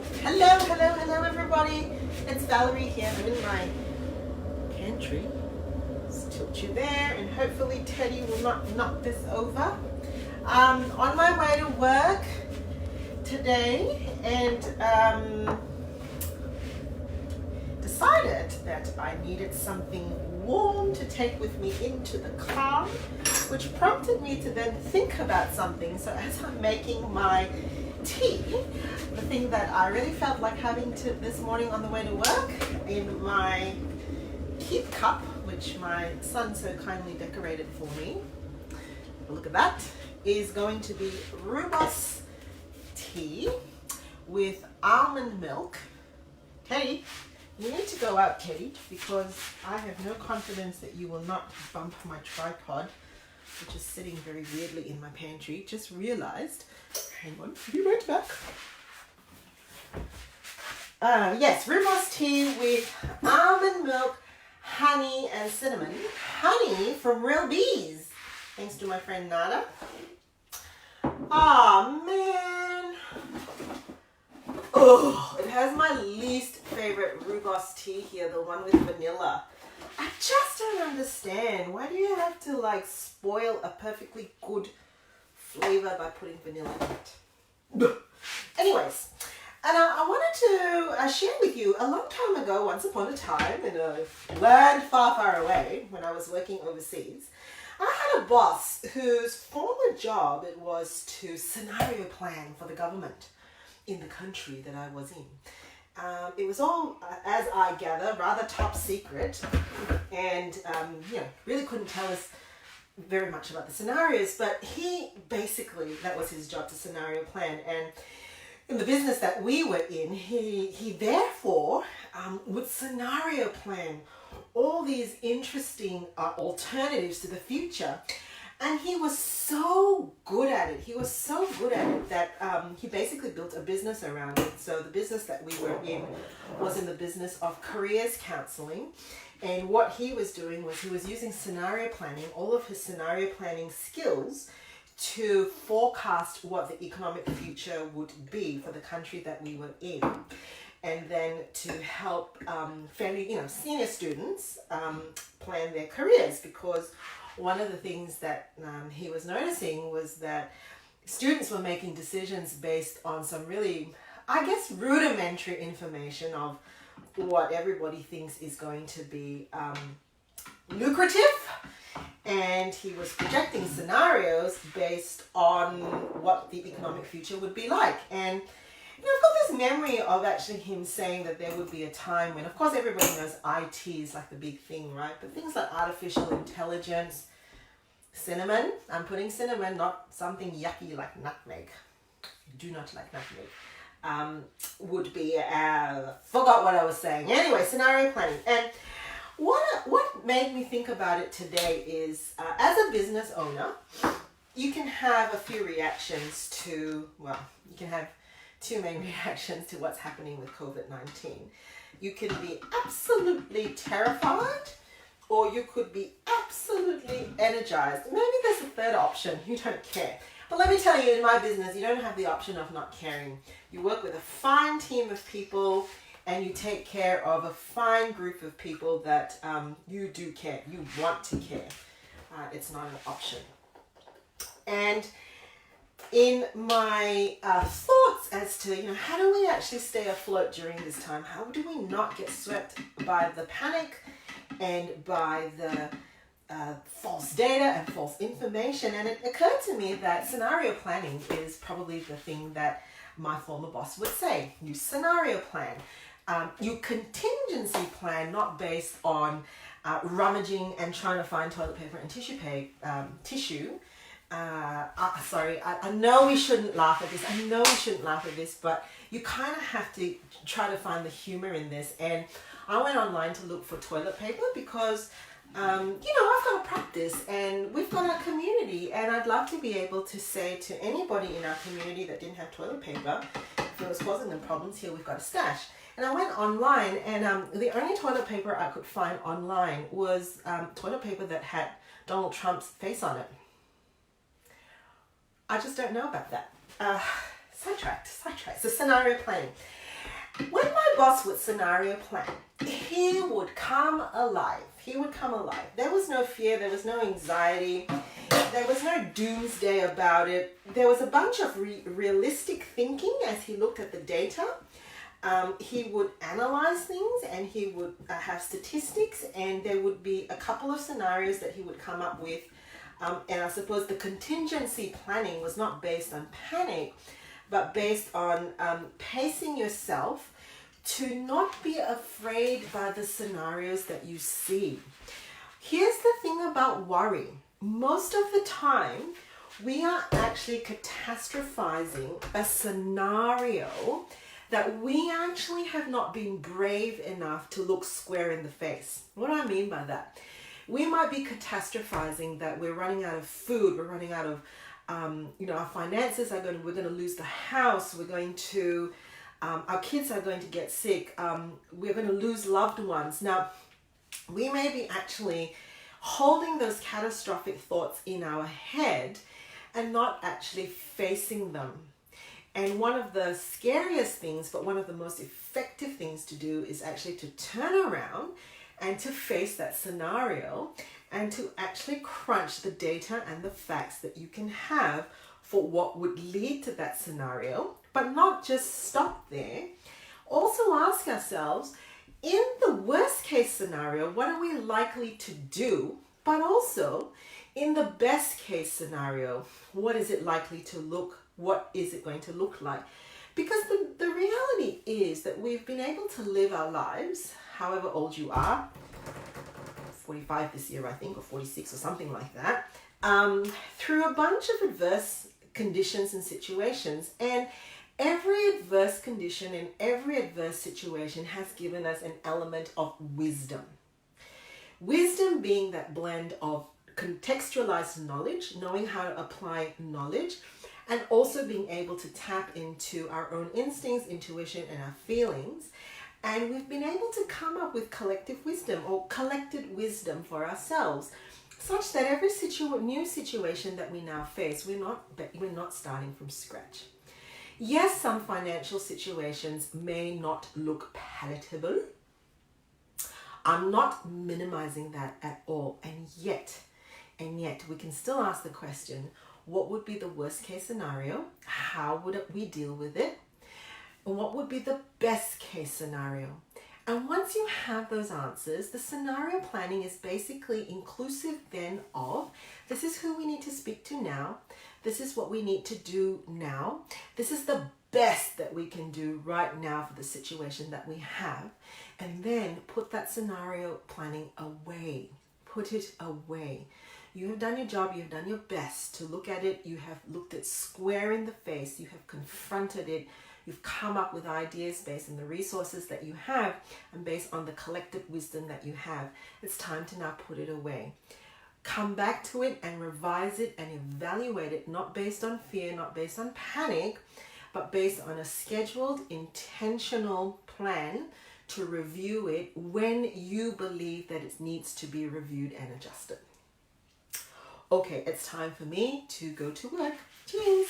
Hello everybody. It's Valerie here. I'm in my pantry. Just tilt you there and hopefully Teddy will not knock this over. On my way to work today and decided that I needed something warm to take with me into the car, which prompted me to then think about something. So as I'm making my tea, the thing that I really felt like having to this morning on the way to work in my keep cup, which my son so kindly decorated for me, look at that, is going to be rooibos tea with almond milk. Teddy, you need to go out, Teddy, because I have no confidence that you will not bump my tripod, which is sitting very weirdly in my pantry. Just realized. Hang on, be right back. Yes, rooibos tea with almond milk, honey, and cinnamon. Honey from real bees, thanks to my friend Nada. Oh man. Oh, it has my least favorite rooibos tea here, the one with vanilla. I just don't understand. Why do you have to like spoil a perfectly good flavor by putting vanilla in it? Anyways, and I wanted to share with you a long time ago, once upon a time, in a land far, far away, when I was working overseas, I had a boss whose former job it was to scenario plan for the government in the country that I was in. It was all, as I gather, rather top secret, and really couldn't tell us very much about the scenarios, but he basically, that was his job, to scenario plan. And in the business that we were in, he therefore would scenario plan all these interesting alternatives to the future. And he was so good at it. He was so good at it that he basically built a business around it. So the business that we were in was in the business of careers counseling. And what he was doing was he was using scenario planning, all of his scenario planning skills, to forecast what the economic future would be for the country that we were in. And then to help senior students plan their careers, because one of the things that he was noticing was that students were making decisions based on some really, I guess, rudimentary information of what everybody thinks is going to be lucrative. And he was projecting scenarios based on what the economic future would be like. And I've got this memory of actually him saying that there would be a time when, of course, everybody knows IT is like the big thing, right? But things like artificial intelligence, cinnamon, I'm putting cinnamon, not something yucky like nutmeg. I do not like nutmeg. Would be, forgot what I was saying. Anyway, scenario planning. And what made me think about it today is, as a business owner, you can have a few reactions to, you can have two main reactions to what's happening with COVID-19. You could be absolutely terrified, or you could be absolutely energized. Maybe there's a third option, you don't care. But let me tell you, in my business, you don't have the option of not caring. You work with a fine team of people, and you take care of a fine group of people that you do care, you want to care. It's not an option. And in my thoughts as to, how do we actually stay afloat during this time? How do we not get swept by the panic and by the false data and false information? And it occurred to me that scenario planning is probably the thing that my former boss would say. You scenario plan. You contingency plan, not based on rummaging and trying to find toilet paper and tissue. I know we shouldn't laugh at this. But you kind of have to try to find the humor in this. And I went online to look for toilet paper because, I've got a practice and we've got our community, and I'd love to be able to say to anybody in our community that didn't have toilet paper, if it was causing them problems, here we've got a stash. And I went online, and the only toilet paper I could find online was toilet paper that had Donald Trump's face on it. I just don't know about that. Sidetracked. So scenario planning. When my boss would scenario plan, he would come alive. He would come alive. There was no fear, there was no anxiety, there was no doomsday about it. There was a bunch of realistic thinking as he looked at the data. He would analyze things, and he would have statistics, and there would be a couple of scenarios that he would come up with. And I suppose the contingency planning was not based on panic, but based on pacing yourself to not be afraid by the scenarios that you see. Here's the thing about worry. Most of the time, we are actually catastrophizing a scenario that we actually have not been brave enough to look square in the face. What do I mean by that? We might be catastrophizing that we're running out of food, we're running out of, our finances we're going to lose the house, we're going to, our kids are going to get sick, we're going to lose loved ones. Now, we may be actually holding those catastrophic thoughts in our head and not actually facing them. And one of the scariest things, but one of the most effective things to do is actually to turn around and to face that scenario and to actually crunch the data and the facts that you can have for what would lead to that scenario, but not just stop there. Also ask ourselves, in the worst case scenario, what are we likely to do? But also, in the best case scenario, what is it likely to look? What is it going to look like? Because the reality is that we've been able to live our lives, however old you are, 45 this year, I think, or 46 or something like that, through a bunch of adverse conditions and situations. And every adverse condition and every adverse situation has given us an element of wisdom. Wisdom being that blend of contextualized knowledge, knowing how to apply knowledge, and also being able to tap into our own instincts, intuition, and our feelings. And we've been able to come up with collective wisdom or collected wisdom for ourselves, such that every new situation that we now face, we're not starting from scratch. Yes, some financial situations may not look palatable. I'm not minimizing that at all. And yet we can still ask the question, what would be the worst case scenario? How would we deal with it? And what would be the best case scenario? And once you have those answers, the scenario planning is basically inclusive then of, this is who we need to speak to now. This is what we need to do now. This is the best that we can do right now for the situation that we have. And then put that scenario planning away. Put it away. You have done your job, you have done your best to look at it, you have looked it square in the face, you have confronted it, you've come up with ideas based on the resources that you have and based on the collective wisdom that you have. It's time to now put it away. Come back to it and revise it and evaluate it, not based on fear, not based on panic, but based on a scheduled, intentional plan to review it when you believe that it needs to be reviewed and adjusted. Okay, it's time for me to go to work. Cheers!